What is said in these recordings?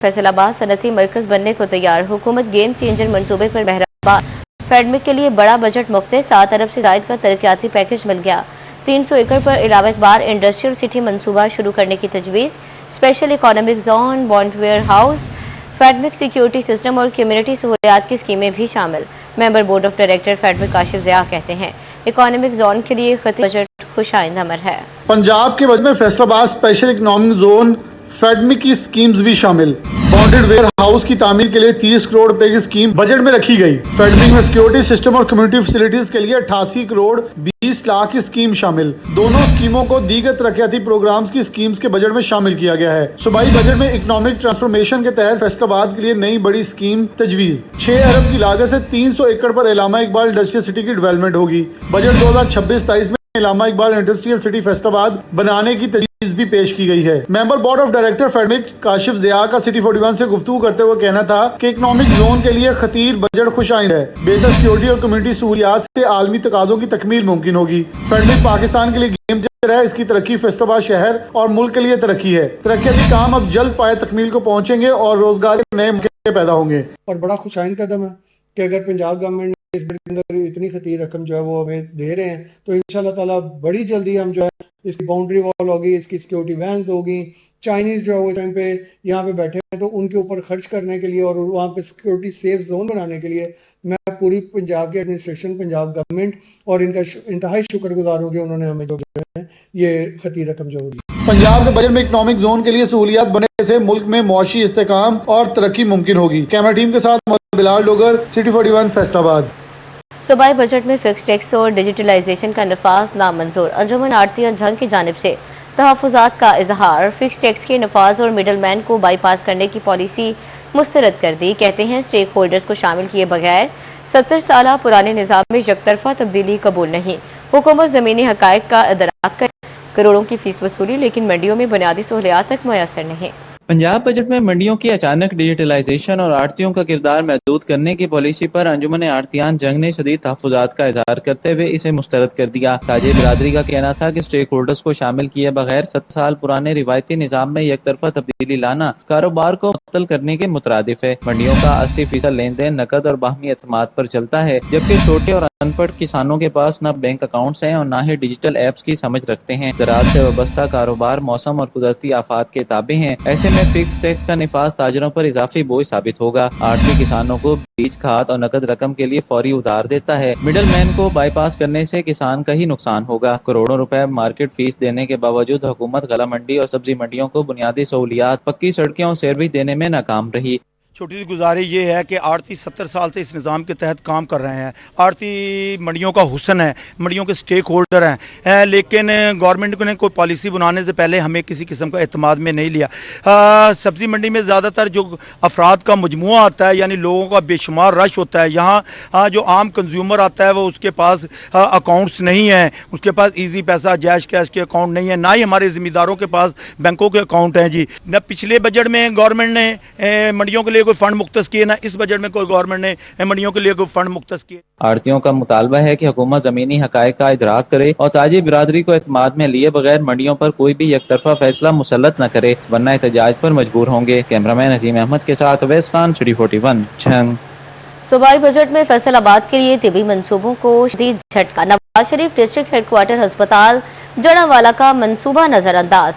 फैसल आबाद सनती मरकज बनने को तैयार। हुकूमत गेम चेंजर मंसूबे पर बहराबाद। फेडमिक के लिए बड़ा बजट मुख्ते 7 अरब से जायद का तरक्याती पैकेज मिल गया। 300 एकड़ पर इलावा इकबार इंडस्ट्रियल सिटी मंसूबा शुरू करने की तजवीज़। Special economic zone, bond warehouse, FIEDMC security system और कम्युनिटी सहूलियात की स्कीमें भी शामिल। Member board of director FIEDMC Kashif Zia कहते हैं इकोनॉमिक जोन के लिए खती बजट खुशाइंद अमर है। पंजाब के बजट में फैसलाबाद स्पेशल इकोनॉमिक जोन फेडमिक की स्कीम्स भी शामिल। बॉन्डेड वेयर हाउस की तामीर के लिए 30 करोड़ रुपए की स्कीम बजट में रखी गई। फेडमिक में सिक्योरिटी सिस्टम और कम्युनिटी फैसिलिटीज के लिए 88 करोड़ 20 लाख की स्कीम शामिल। दोनों स्कीमों को दीगर तरक्याती प्रोग्राम्स की स्कीम्स के बजट में शामिल किया गया है। सूबाई बजट में इकोनॉमिक ट्रांसफॉर्मेशन के तहत फैसलाबाद के लिए नई बड़ी स्कीम तजवीज़। 6 अरब की लागत से 300 एकड़ पर इलामा इकबाल इंडस्ट्रियल सिटी की डेवलपमेंट होगी। बजट 2026-27 में इलामा इकबाल इंडस्ट्रियल सिटी फैसलाबाद बनाने की तजवीज़ भी पेश की गई है। Member board of director FIEDMC Kashif Zia का सिटी 41 से गुफ्तगू करते हुए कहना था कि इकोनॉमिक जोन के लिए खतीर बजट खुशाइंद है। बेहतर सिक्योरिटी और कम्युनिटी सहूलियात से आलमी तकाज़ों की तकमील मुमकिन होगी। फेडमिक पाकिस्तान के लिए गेम चेंजर है। इसकी तरक्की फैसलाबाद शहर और मुल्क के लिए तरक्की है। तरक्याती काम अब जल्द पाए तकमील को पहुंचेंगे और रोजगार के नए मौके पैदा होंगे। और बड़ा खुशाइंद कदम है कि अगर पंजाब गवर्नमेंट इस बजट के अंदर इतनी खतीर रकम जो है वो हमें दे रहे हैं, तो इंशाल्लाह ताला बड़ी जल्दी हम जो है इसकी बाउंड्री वॉल होगी, इसकी सिक्योरिटी वैन्स होगी। चाइनीज जो है वो टाइम पे यहाँ पे बैठे हैं तो उनके ऊपर खर्च करने के लिए और वहाँ पे सिक्योरिटी सेफ जोन बनाने के लिए मैं पूरी पंजाब की एडमिनिस्ट्रेशन, पंजाब गवर्नमेंट और इनका इंतहाई शुक्रगुजार हूँ कि उन्होंने हमें जो है ये खतीर रकम जो दी। पंजाब के बजट में इकोनॉमिक जोन के लिए सहूलियात बनने से मुल्क में मुआशी इस्तेकाम और तरक्की मुमकिन होगी। कैमरा टीम के साथ बिलाल डोगर, सिटी 41 फैसलाबाद। सूबाई बजट में फिक्स टैक्स और डिजिटलाइजेशन का नफाज नामंजूर। अंजुमन आड़तिया जंग की जानिब से तहफ़्फ़ुज़ात का इजहार। फिक्स टैक्स के नफाज और मिडल मैन को बाईपास करने की पॉलिसी मुस्तरद कर दी। कहते हैं स्टेक होल्डर्स को शामिल किए बगैर 70 साल पुराने निज़ाम में यकतरफा तब्दीली कबूल नहीं। हुकूमत ज़मीनी हक़ाइक़ का इदराक करे, करोड़ों की फीस वसूली, लेकिन मंडियों में बुनियादी सहूलियात तक मुयस्सर नहीं। पंजाब बजट में मंडियों की अचानक डिजिटलाइजेशन और आड़तियों का किरदार महदूद करने की पॉलिसी पर अंजुमन आड़तियान जंग ने शदीद तहफ़्फ़ुज़ात का इजहार करते हुए इसे मुस्तरद कर दिया। ताजिर बिरादरी का कहना था कि स्टेक होल्डर्स को शामिल किए बगैर 7 साल पुराने रिवायती निज़ाम में एक तरफा तब्दीली लाना कारोबार को मुअत्तल करने के मुतरादिफ है। मंडियों का 80% लेन देन नकद और बाहमी एतमाद पर चलता है, जबकि छोटे और अनपढ़ किसानों के पास न बैंक अकाउंट्स हैं और न ही डिजिटल एप्स की समझ रखते हैं। ज़राअत से वाबस्ता कारोबार मौसम और कुदरती आफात के ताबे हैं। ऐसे में फिक्स टैक्स का निफाज ताजरों पर इजाफी बोझ साबित होगा। आड़ती किसानों को बीज, खाद और नकद रकम के लिए फौरी उधार देता है। मिडल मैन को बाईपास करने से किसान का ही नुकसान होगा। करोड़ों रुपए मार्केट फीस देने के बावजूद हुकूमत गला मंडी और सब्जी मंडियों को बुनियादी सहूलियात, पक्की सड़कें और सर्विस देने में नाकाम रही। छोटी सी गुजारिश ये है कि आड़ती 70 साल से इस निज़ाम के तहत काम कर रहे हैं। आड़ती मंडियों का हुस्न है, मंडियों के स्टेक होल्डर हैं, लेकिन गवर्नमेंट ने कोई पॉलिसी बनाने से पहले हमें किसी किस्म का एतमाद में नहीं लिया। सब्ज़ी मंडी में ज़्यादातर जो अफराद का मजमुआ आता है, यानी लोगों का बेशुमार रश होता है। यहाँ जो आम कंज्यूमर आता है वो उसके पास अकाउंट्स नहीं हैं, उसके पास ईजी पैसा, जैश कैश के अकाउंट नहीं है, ना ही हमारे ज़िम्मेदारों के पास बैंकों के अकाउंट हैं जी। न पिछले बजट में गवर्नमेंट ने मंडियों के लिए कोई फंड मुख्तस किए, ना इस बजट में कोई गवर्नमेंट ने मंडियों के लिए कोई फंड मुख्तस किए। आड़तियों का मुतालबा है कि हुकूमत ज़मीनी हक़ाइक़ का इदराक करे और ताजी बिरादरी को एतमाद में लिए बगैर मंडियों पर कोई भी एक तरफा फैसला मुसल्लत न करे, वरना एहतजाज पर मजबूर होंगे। कैमरामैन अजीम अहमद के साथ अवैस खान, सिटी 41 जंग। सूबाई बजट में फैसलाबाद के लिए तिबी मंसूबों को शदीद झटका। नवाज शरीफ डिस्ट्रिक्ट हेडक्वार्टर अस्पताल जड़ावाला का मंसूबा नजरअंदाज।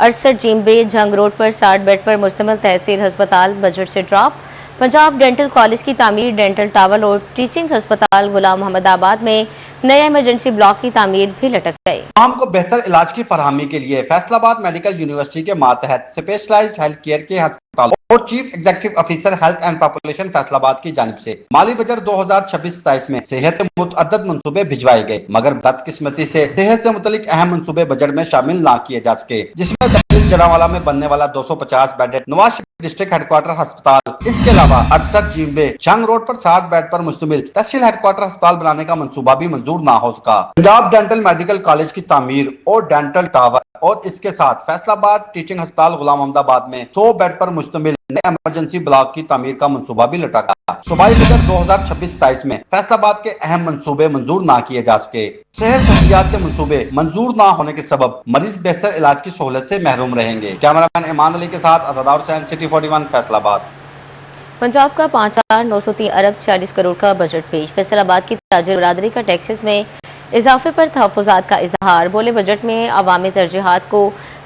68 जीम्बे जंग रोड पर 60 बेड पर मुश्तमिल तहसील अस्पताल बजट से ड्रॉप। पंजाब डेंटल कॉलेज की तामीर, डेंटल टावर और टीचिंग अस्पताल गुलाम मोहम्मद आबाद में नया इमरजेंसी ब्लॉक की तामीर भी लटक गई। आवाम को बेहतर इलाज की फरहमी के लिए फैसलाबाद मेडिकल यूनिवर्सिटी के मातहत स्पेशलाइज्ड हेल्थ केयर के अस्पताल और chief executive officer health and population Faisalabad की जानिब से माली बजट 2026-27 में सेहत के मुतअद्दिद मंसूबे भिजवाए गए, मगर बदकिस्मती से सेहत से मुतलिक अहम मंसूबे बजट में शामिल ना किए जा सके, जिसमें तहसील जड़ावाला में बनने वाला 250 bedded Nawaz Sharif district headquarter अस्पताल, इसके अलावा 68 जीम्बे जंग रोड पर 60 बेड पर मुश्तमिल तहसील हेडक्वार्टर अस्पताल बनाने का मंसूबा भी मंजूर ना हो सका। पंजाब डेंटल मेडिकल कॉलेज की तामीर और डेंटल टावर और इसके साथ फैसलाबाद टीचिंग अस्पताल गुलाम मोहम्मद आबाद में 100 बेड पर मुश्तमिल इमरजेंसी ब्लॉक की तामीर का मंसूबा भी लटका। सूबाई बजट 2026-27 में फैसलाबाद के अहम मंसूबे मंजूर ना किए जा सके। सेहत सहूलियात के मंसूबे मंजूर ना होने के सबब मरीज बेहतर इलाज की सहूलत से महरूम रहेंगे। कैमरामैन इमान अली के साथ अज़ादार हुसैन, सिटी 41 फैसलाबाद। पंजाब का 5,903 अरब 46 करोड़ का बजट पेश। फैसलाबाद की ताजिर बरादरी का टैक्सेस में इजाफे पर तहफ़्फ़ुज़ात का इजहार। बोले बजट में अवामी तरजीहात को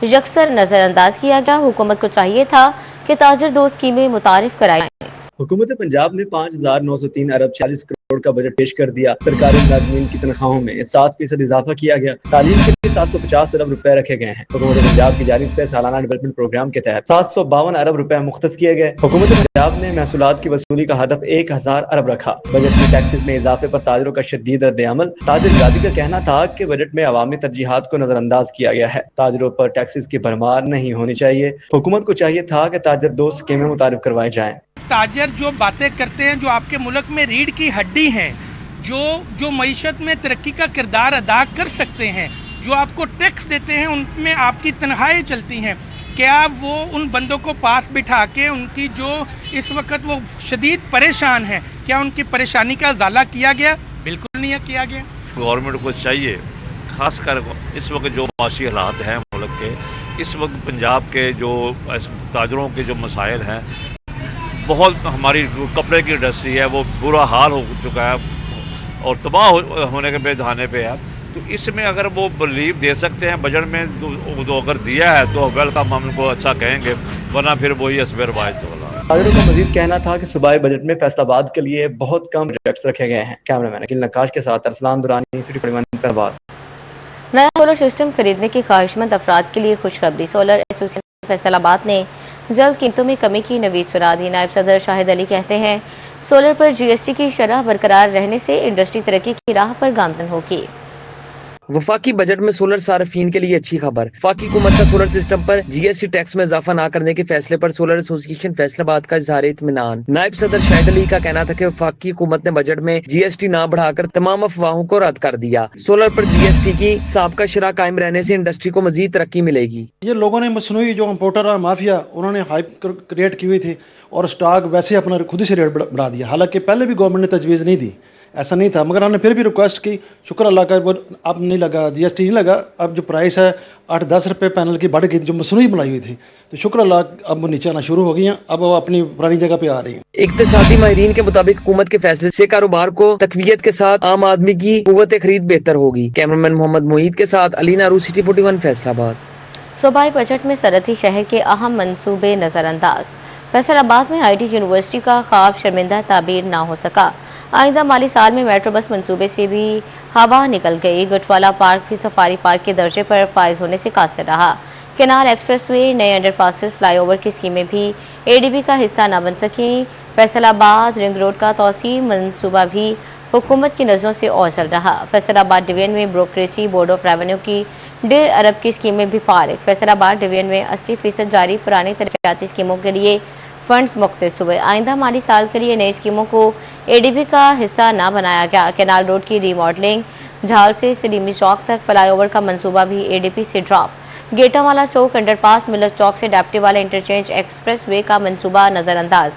यकसर नजरअंदाज किया गया। हुकूमत को चाहिए था कि ताजिर दो स्कीमें मुतारिफ कराई जाएं। हुकूमत पंजाब ने 5,903 अरब 40 करोड़ का बजट पेश कर दिया। सरकारी मुलाजमीन की तनख्वाहों में 7% इजाफा किया गया। तालीम के लिए 750 अरब रुपए रखे गए हैं। हुकूमत पंजाब की जानिब से सालाना डेवलपमेंट प्रोग्राम के तहत 752 अरब रुपए मुख्तस किए गए। हुकूमत पंजाब ने महसूलात की वसूली का हदफ 1000 अरब रखा। बजट में टैक्सेस में इजाफे पर ताजिरों का शदीद रद्द-ए-अमल। ताजिर बरादरी का कहना था कि बजट में अवामी तरजीहात को नजरअंदाज किया गया है। ताजिरों पर टैक्सेस की भरमार नहीं होनी चाहिए। हुकूमत को चाहिए था कि ताजिर दो स्कीमें मुतारिफ करवाई जाएं। ताजर जो बातें करते हैं, जो आपके मुल्क में रीढ़ की हड्डी हैं, जो मईशत में तरक्की का किरदार अदा कर सकते हैं, जो आपको टैक्स देते हैं, उनमें आपकी तनख्वाहें चलती हैं, क्या वो उन बंदों को पास बिठा के उनकी जो इस वक्त वो शदीद परेशान हैं, क्या उनकी परेशानी का इजाला किया गया? बिल्कुल नहीं किया गया। गवर्नमेंट को चाहिए, खासकर इस वक्त जो माशी हालात हैं मुल्क के, इस वक्त पंजाब के जो ताजरों के जो मसाइल हैं, बहुत हमारी कपड़े की इंडस्ट्री है वो बुरा हाल हो चुका है और तबाह होने के बेधाने पे है। तो इसमें अगर वो रिलीफ दे सकते हैं बजट में तो अगर दिया है तो वेलकम, हम उनको अच्छा कहेंगे, वरना फिर वही असबे रवायत वाला। ताजिरों का मजीद कहना था कि सूबाई बजट में फैसलाबाद के लिए बहुत कम प्रोजेक्ट्स रखे गए हैं। कैमरामैन अकील नक्काश के साथ अरसलान दुरानी, सिटी 41 फैसलाबाद। नया सोलर सिस्टम खरीदने की ख्वाहिशमंद अफराद के लिए खुशखबरी। सोलर एसोसिएशन फैसलाबाद ने जल्द कीमतों में कमी की नवीद सुना दी। नायब सदर शाहिद अली कहते हैं, सोलर पर जीएसटी की शरह बरकरार रहने से इंडस्ट्री तरक्की की राह पर गामजन होगी। वफाकी बजट में सोलर सार्फिन के लिए अच्छी खबर। वफाकी हुकूमत का सोलर सिस्टम पर जीएसटी टैक्स में इजाफा न करने के फैसले पर सोलर एसोसिएशन फैसलाबाद का इजहार इत्मीनान। नायब सदर शाहिद अली का कहना था कि वफाकी हुकूमत ने बजट में जीएसटी न बढ़ाकर तमाम अफवाहों को रद्द कर दिया। सोलर पर जीएसटी की साबका शरह कायम रहने से इंडस्ट्री को मजीद तरक्की मिलेगी। ये लोगों ने मसनूई जो इम्पोर्टर और माफिया, उन्होंने हाइप क्रिएट की हुई थी और स्टॉक वैसे अपना खुद ही से रेट बढ़ा दिया। हालांकि पहले भी गवर्नमेंट ने तजवीज़ नहीं दी, ऐसा नहीं था, मगर हमने फिर भी रिक्वेस्ट की। शुक्र अल्लाह का, वो अब नहीं लगा, जीएसटी नहीं लगा। अब जो प्राइस है 8-10 रुपये पैनल की बढ़ गई थी, जो मसनूई बनाई हुई थी, तो शुक्र अल्लाह अब वो नीचे आना शुरू हो गई हैं। अब वो अपनी पुरानी जगह पे आ रही हैं। इक्तिसादी माहिरीन के मुताबिक हुकूमत के फैसले से कारोबार को तकवीयत के साथ आम आदमी की कुव्वत खरीद बेहतर होगी। कैमरामैन मोहम्मद मोईद के साथ अली नारू, सिटी 41 फैसलाबाद। सूबाई बजट में सरहदी शहर के अहम मंसूबे नजरअंदाज। फैसलाबाद में आईटी यूनिवर्सिटी का ख्वाब शर्मिंदा ताबीर ना हो सका। आइंदा माली साल में मेट्रो बस मंसूबे से भी हवा निकल गई। गटवाला पार्क भी सफारी पार्क के दर्जे पर फाइज होने से कासिर रहा। केनाल एक्सप्रेसवे, नए अंडरपासेस, फ्लाईओवर की स्कीमें भी एडीबी का हिस्सा न बन सकी। फैसलाबाद रिंग रोड का तौसीर मंसूबा भी हुकूमत की नजरों से ओझल रहा। फैसलाबाद डिवीजन में ब्रोक्रेसी, बोर्ड ऑफ रेवेन्यू की 1.5 अरब की स्कीमें भी फारिग। फैसलाबाद डिवीजन में 80% जारी पुरानी तरक्याती स्कीमों के लिए फंड्स मुख्तस हुए। आइंदा माली साल के लिए नई स्कीमों को एडीबी का हिस्सा न बनाया गया। केनाल रोड की रीमॉडलिंग, झाल से सलीमी चौक तक फ्लाईओवर का मंसूबा भी एडीपी से ड्रॉप। गेटावाला चौक अंडरपास, मिलत चौक से डाप्टी वाला इंटरचेंज एक्सप्रेसवे का मंसूबा नजरअंदाज।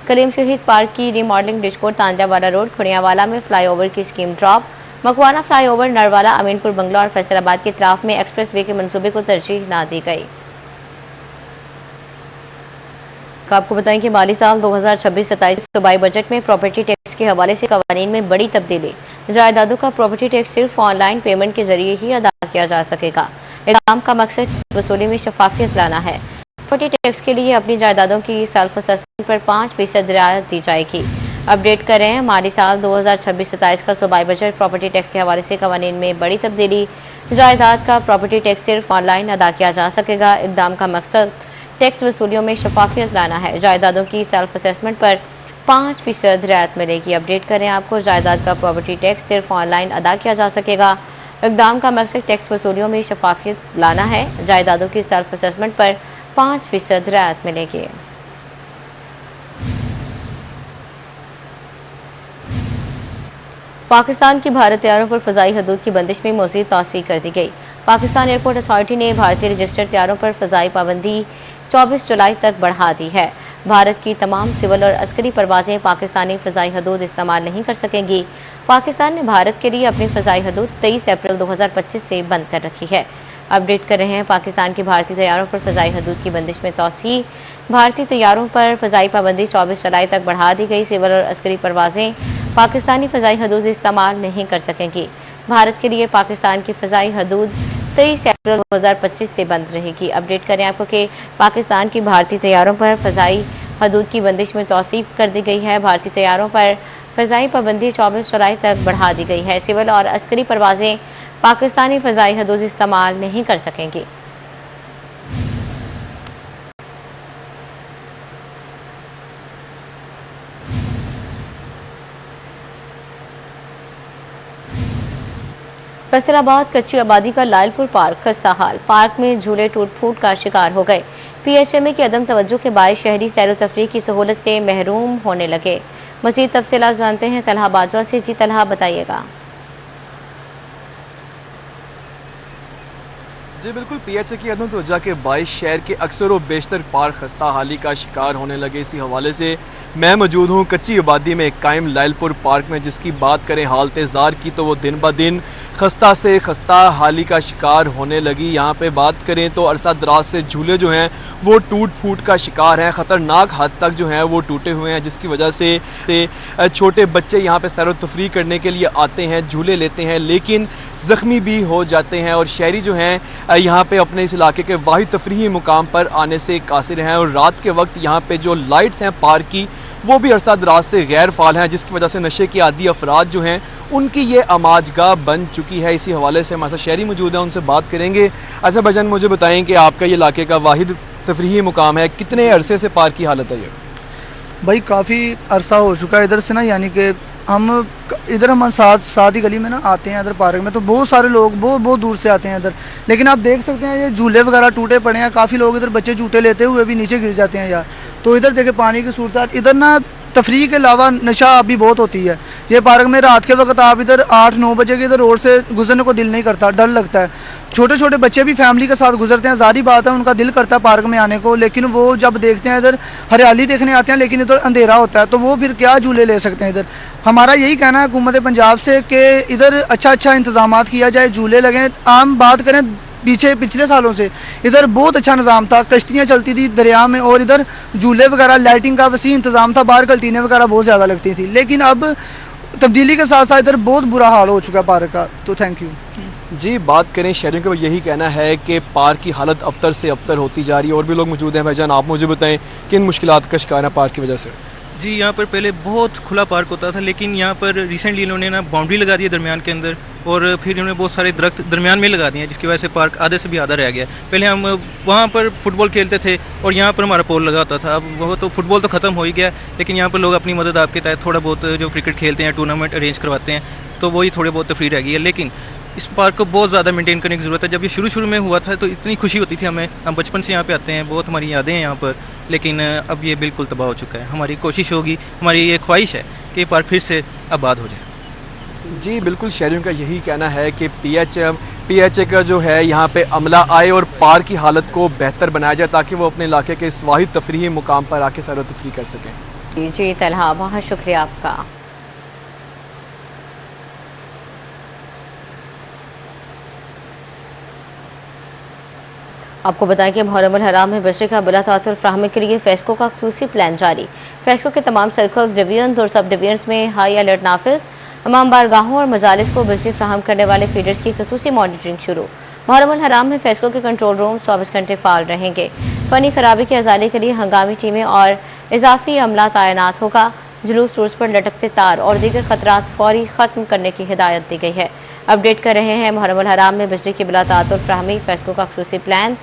कलीम शहीद पार्क की रीमॉडलिंग, डिशकोट, तांजावाला रोड, खुड़ियावाला में फ्लाईओवर की scheme drop. Makkuana flyover, Narwala, Aminpur Bangla और फैसलाबाद के इतराफ में एक्सप्रेसवे के मंसूबे को तरजीह न दी गई। आपको बताएं कि माली साल 2026-27 सूबाई बजट में प्रॉपर्टी टैक्स के हवाले से कवानीन में बड़ी तब्दीली। जायदादों का प्रॉपर्टी टैक्स सिर्फ ऑनलाइन पेमेंट के जरिए ही अदा किया जा सकेगा। इक़दाम का मकसद वसूली में शफाफियत लाना है। प्रॉपर्टी टैक्स के लिए अपनी जायदादों की सेल्फ असेसमेंट पर 5% रियायत दी जाएगी। अपडेट करें, माली साल 2026-27 का सूबाई बजट प्रॉपर्टी टैक्स के हवाले से कवानीन में बड़ी तब्दीली। जायदाद का प्रॉपर्टी टैक्स सिर्फ ऑनलाइन अदा किया जा सकेगा। इक़दाम का मकसद टैक्स वसूलियों में शफाफियत लाना है। जायदादों की सेल्फ असेसमेंट पर 5% रियायत मिलेगी। अपडेट करें आपको, जायदाद का प्रॉपर्टी टैक्स सिर्फ ऑनलाइन अदा किया जा सकेगा। इक़दाम का मकसद टैक्स वसूलियों में शफाफियत लाना है। जायदादों की सेल्फ असेसमेंट पर 5% रियायत मिलेगी। पाकिस्तान की भारत तैयारों पर फ़ज़ाई हदूद की बंदिश में मज़ीद तौसीक़ कर दी गई। पाकिस्तान एयरपोर्ट अथॉरिटी ने भारतीय रजिस्टर्ड तैयारों पर फ़ज़ाई पाबंदी 24 जुलाई तक बढ़ा दी है। भारत की तमाम सिविल और अस्करी परवाजें पाकिस्तानी फ़ज़ाई हदूद इस्तेमाल नहीं कर सकेंगी। पाकिस्तान ने भारत के लिए अपनी फ़ज़ाई हदूद 23 अप्रैल 2025 से बंद कर रखी है। अपडेट कर रहे हैं पाकिस्तान की भारतीय तैयारों पर फ़ज़ाई हदूद की बंदिश में तौसीह। भारतीय तैयारों पर फ़ज़ाई पाबंदी 24 जुलाई तक बढ़ा दी गई। सिविल और अस्करी परवाजें पाकिस्तानी फ़ज़ाई हदूद इस्तेमाल नहीं कर सकेंगी। भारत के लिए पाकिस्तान की फ़ज़ाई हदूद 23 अप्रैल 2025 से बंद रहेगी। अपडेट करें आपको कि पाकिस्तान की भारतीय तैयारों पर फ़ज़ाई हदूद की बंदिश में तौसीह कर दी गई है। भारतीय तैयारों पर फ़ज़ाई पाबंदी 24 जुलाई तक बढ़ा दी गई है। सिविल और अस्करी परवाजें पाकिस्तानी फ़ज़ाई हदूद इस्तेमाल नहीं कर सकेंगी। फैसलाबाद कच्ची आबादी का लालपुर पार्क खस्ता हाल। पार्क में झूले टूट फूट का शिकार हो गए। PHMA की अदम तवज्जो के बायस शहरी सैर तफरीह की सहूलत से महरूम होने लगे। मज़ीद तफसीलात जानते हैं तलहा बाजवा से। जी तलहा, बताइएगा। जी बिल्कुल, PHA की अदम तवज्जो के बायस शहर के अक्सर व बेशतर पार्क खस्ता हाली का शिकार होने लगे। इसी हवाले से मैं मौजूद हूँ कच्ची आबादी में कायम लालपुर पार्क में, जिसकी बात करें हालत ज़ार की तो वो दिन ब दिन खस्ता से खस्ता हाली का शिकार होने लगी। यहाँ पे बात करें तो अरसा दराज से झूले जो हैं वो टूट फूट का शिकार हैं, ख़तरनाक हद तक जो हैं वो टूटे हुए हैं, जिसकी वजह से छोटे बच्चे यहाँ पे सैर व तफरीह करने के लिए आते हैं, झूले लेते हैं, लेकिन ज़ख्मी भी हो जाते हैं। और शहरी जो हैं यहाँ पे अपने इस इलाके के वाहिद तफरीही मुकाम पर आने से कासिर हैं। और रात के वक्त यहाँ पे जो लाइट्स हैं पार्क की वो भी अरसा दराज से गैर फाल हैं, जिसकी वजह से नशे के आदी अफराद जो हैं उनकी ये आमाजगाह बन चुकी है। इसी हवाले से हमारे साथ शहरी मौजूद हैं, उनसे बात करेंगे। अच्छा भाईजान, मुझे बताएं कि आपका ये इलाके का वाहिद तफरीही मुकाम है, कितने अरसे से पार्क की हालत है ये? भाई काफ़ी अरसा हो चुका है इधर से ना, यानी कि हम साथ ही गली में ना आते हैं इधर पार्क में, तो बहुत सारे लोग बहुत दूर से आते हैं इधर। लेकिन आप देख सकते हैं ये झूले वगैरह टूटे पड़े हैं, काफ़ी लोग इधर बच्चे झूठे लेते हुए भी नीचे गिर जाते हैं यार। तो इधर देखे पानी की सूरत, इधर ना तफरीह के अलावा नशा अभी बहुत होती है। ये पार्क में रात के वक्त आप इधर 8-9 बजे के इधर रोड से गुजरने को दिल नहीं करता, डर लगता है। छोटे छोटे बच्चे भी फैमिली के साथ गुजरते हैं, जारी बात है उनका दिल करता है पार्क में आने को, लेकिन वो जब देखते हैं इधर हरियाली देखने आते हैं, लेकिन इधर अंधेरा होता है, तो वो फिर क्या झूले ले सकते हैं इधर। हमारा यही कहना है हुकूमत पंजाब से कि इधर अच्छा इंतजाम किया जाए, झूले लगें। आम बात करें पिछले सालों से इधर बहुत अच्छा निज़ाम था, कश्तियाँ चलती थी दरिया में, और इधर झूले वगैरह लाइटिंग का वसी इंतजाम था, बाहर कल्टीनें वगैरह बहुत ज़्यादा लगती थी। लेकिन अब तब्दीली के साथ साथ इधर बहुत बुरा हाल हो चुका है पार्क का। तो थैंक यू जी। बात करें शहरियों का यही कहना है कि पार्क की हालत अबतर से अबतर होती जा रही है। और भी लोग मौजूद हैं। भाईजान, आप मुझे बताएं किन मुश्किलात का शिकार है पार्क की वजह से? जी, यहाँ पर पहले बहुत खुला पार्क होता था, लेकिन यहाँ पर रिसेंटली इन्होंने ना बाउंड्री लगा दी है दरमियान के अंदर, और फिर इन्होंने बहुत सारे दरख्त दरमियान में लगा दिए हैं, जिसकी वजह से पार्क आधे से भी आधा रह गया। पहले हम वहाँ पर फुटबॉल खेलते थे और यहाँ पर हमारा पोल लगा होता था। अब वो तो फुटबॉल तो ख़त्म हो ही गया, लेकिन यहाँ पर लोग अपनी मदद आपके तहत थोड़ा बहुत जो क्रिकेट खेलते हैं, टूर्नामेंट अरेंज करवाते हैं, तो वही थोड़े बहुत तफरीह रह गई है। लेकिन इस पार्क को बहुत ज़्यादा मेंटेन करने की ज़रूरत है। जब ये शुरू में हुआ था तो इतनी खुशी होती थी हमें, हम बचपन से यहाँ पे आते हैं, बहुत हमारी यादें हैं यहाँ पर, लेकिन अब ये बिल्कुल तबाह हो चुका है। हमारी कोशिश होगी, हमारी ये ख्वाहिश है कि ये पार्क फिर से आबाद हो जाए। जी बिल्कुल, शहरियों का यही कहना है कि PHA का जो है यहाँ पे अमला आए और पार्क की हालत को बेहतर बनाया जाए, ताकि वो अपने इलाके के इस वाहिद तफरीही मुकाम पर आके सैर व तफरीह कर सकें। जी तलहा, बहुत शुक्रिया आपका। आपको बताएं कि मुहर्रम अल हराम में बिजली का बिला तातुल फ्राहमी के लिए फेस्को का खसूसी प्लान जारी। फेस्को के तमाम सर्कल्स, डिवीजन और सब डिवीजन में हाई अलर्ट नाफिज। तमाम बारगाहों और मजालिस को बिजली फ्राहम करने वाले फीडर्स की खसूसी मॉनिटरिंग शुरू। मुहर्रम अल हराम में फेस्को के कंट्रोल रूम 24 घंटे फाल रहेंगे। फनी खराबी की अजाली के लिए हंगामी टीमें और इजाफी अमला तैनात होगा। जुलूस रूस पर लटकते तार और दीगर खतरात फौरी खत्म करने की हिदायत दी गई है। अपडेट कर रहे हैं मुहर्रम अल हराम में बिजली की बिला तातुल फ्राहमी, फेस्को का खसूसी प्लान।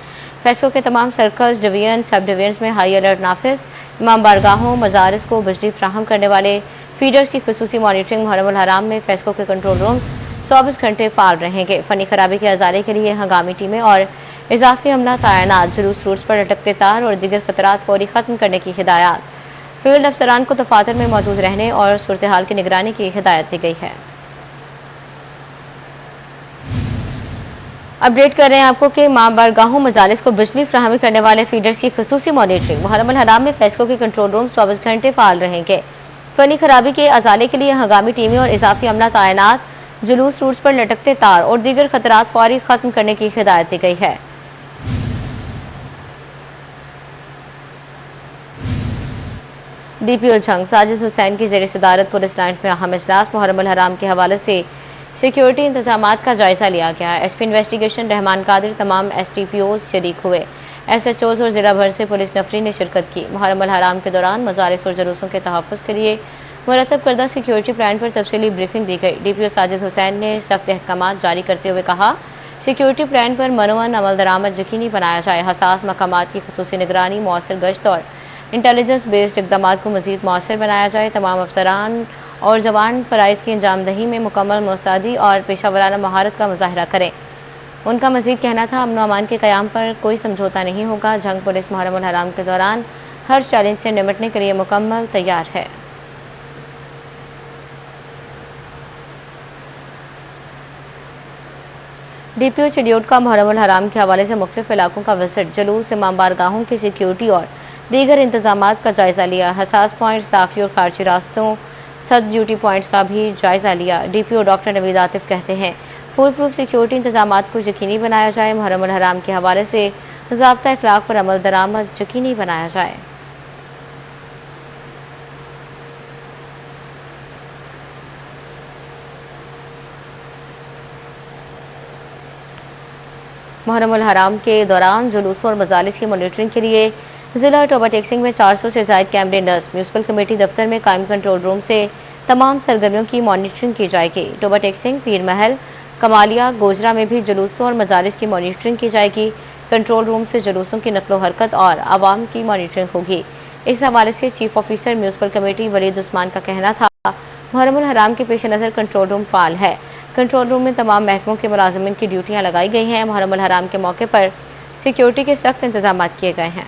फेस्को के तमाम सर्कल्स, डिवीजन, सब डिवीजन में हाई अलर्ट नाफिज। इमाम बारगाहों, मजारिस को बिजली फ्राहम करने वाले फीडर्स की खसूसी मॉनिटरिंग। मुहर्रम अल हराम में फेस्को के कंट्रोल रूम्स 24 घंटे फाल रहेंगे। फनी खराबी के अजाले के लिए हंगामी टीमें और इजाफी अमला तैनात। जुलूस रूट्स पर लटकते तार और दीगर खतरात फौरी खत्म करने की हिदायत। फील्ड अफसरान को दफातर में मौजूद रहने और सूरत हाल की निगरानी की हिदायत दी गई है। अपडेट कर रहे हैं आपको कि मां बारगाहों मजालिस को बिजली फराहमी करने वाले फीडर्स की खसूसी मॉनिटरिंग। मुहर्रम हराम में फैसलों के कंट्रोल रूम 24 घंटे फाल रहेंगे। फनी खराबी के अजाले के लिए हंगामी टीमें और इजाफी अमला तैनात, जुलूस रूट्स पर लटकते तार और दीगर खतरात फौरी खत्म करने की हिदायत दी गई है। डीपीओ जंग साजिद हुसैन की जेर सदारत पुलिस लाइन्स में अहम इजलास। मुहर्रम हराम के हवाले से सिक्योरिटी इंतजामात का जायजा लिया गया। एसपी इन्वेस्टिगेशन रहमान कादिर, तमाम एसटीपीओज शरीक हुए। एसएचओज और जिला भर से पुलिस नफरी ने शिरकत की। मुहर्रम हराम के दौरान मजारिस और जुलूसों के तहफ़्फ़ुज़ के लिए मुरतब करदा सिक्योरिटी प्लान पर तफसीली ब्रीफिंग दी गई। डीपीओ साजिद हुसैन ने सख्त अहकामात जारी करते हुए कहा, सिक्योरिटी प्लान पर मनोवन अमल दरामद यकीनी बनाया जाए। हसास मकामात की खुसूसी निगरानी, मौसर गश्त और इंटेलिजेंस बेस्ड इक़दाम को मज़ीद मौसर बनाया जाए। तमाम अफसरान और जवान फ़राइज़ की अंजामदही में मुकम्मल मुस्तैदी और पेशावराना महारत का मुजाहरा करें। उनका मज़ीद कहना था, अमन अमान के क़याम पर कोई समझौता नहीं होगा। जंग पुलिस मुहर्रम हराम के दौरान हर चैलेंज से निपटने के लिए मुकम्मल तैयार है। डीपीओ चिडियोट का मुहर्रम हराम के हवाले से मुख्तलिफ इलाकों का विजिट, जुलूस, इमाम बारगाहों की सिक्योरिटी और दीगर इंतजामात का जायजा लिया। हसास पॉइंट्स, दाखिली और खारजी रास्तों, सद ड्यूटी पॉइंट्स का भी जायजा लिया। डीपीओ डॉक्टर नवीद आतिफ कहते हैं, फुल प्रूफ सिक्योरिटी इंतजामात को यकीनी बनाया जाए। मुहर्रम हराम के हवाले से ज़ाब्ता इखलाक पर अमल दरामद यकीनी बनाया जाए। मुहर्रम हराम के दौरान जुलूसों और मजालिस की मॉनिटरिंग के लिए जिला टोबा टेक्सिंग में 400 से ज़ायद कैमरे नस्ब। म्यूनसिपल कमेटी दफ्तर में कायम कंट्रोल रूम से तमाम सरगर्मियों की मॉनिटरिंग की जाएगी। टोबा टेक्सिंग, पीर महल, कमालिया, गोजरा में भी जुलूसों और मजालिस की मॉनिटरिंग की जाएगी। कंट्रोल रूम से जुलूसों की नकलो हरकत और आवाम की मॉनिटरिंग होगी। इस हवाले से chief officer municipal committee Waleed Usman का कहना था, मुहर्रम हराम के पेश नज़र कंट्रोल रूम फाल है। कंट्रोल रूम में तमाम महकमों के मुलाजिमिन की ड्यूटियां लगाई गई हैं। मुहर्रम हराम के मौके पर सिक्योरिटी के सख्त इंतजाम किए गए हैं।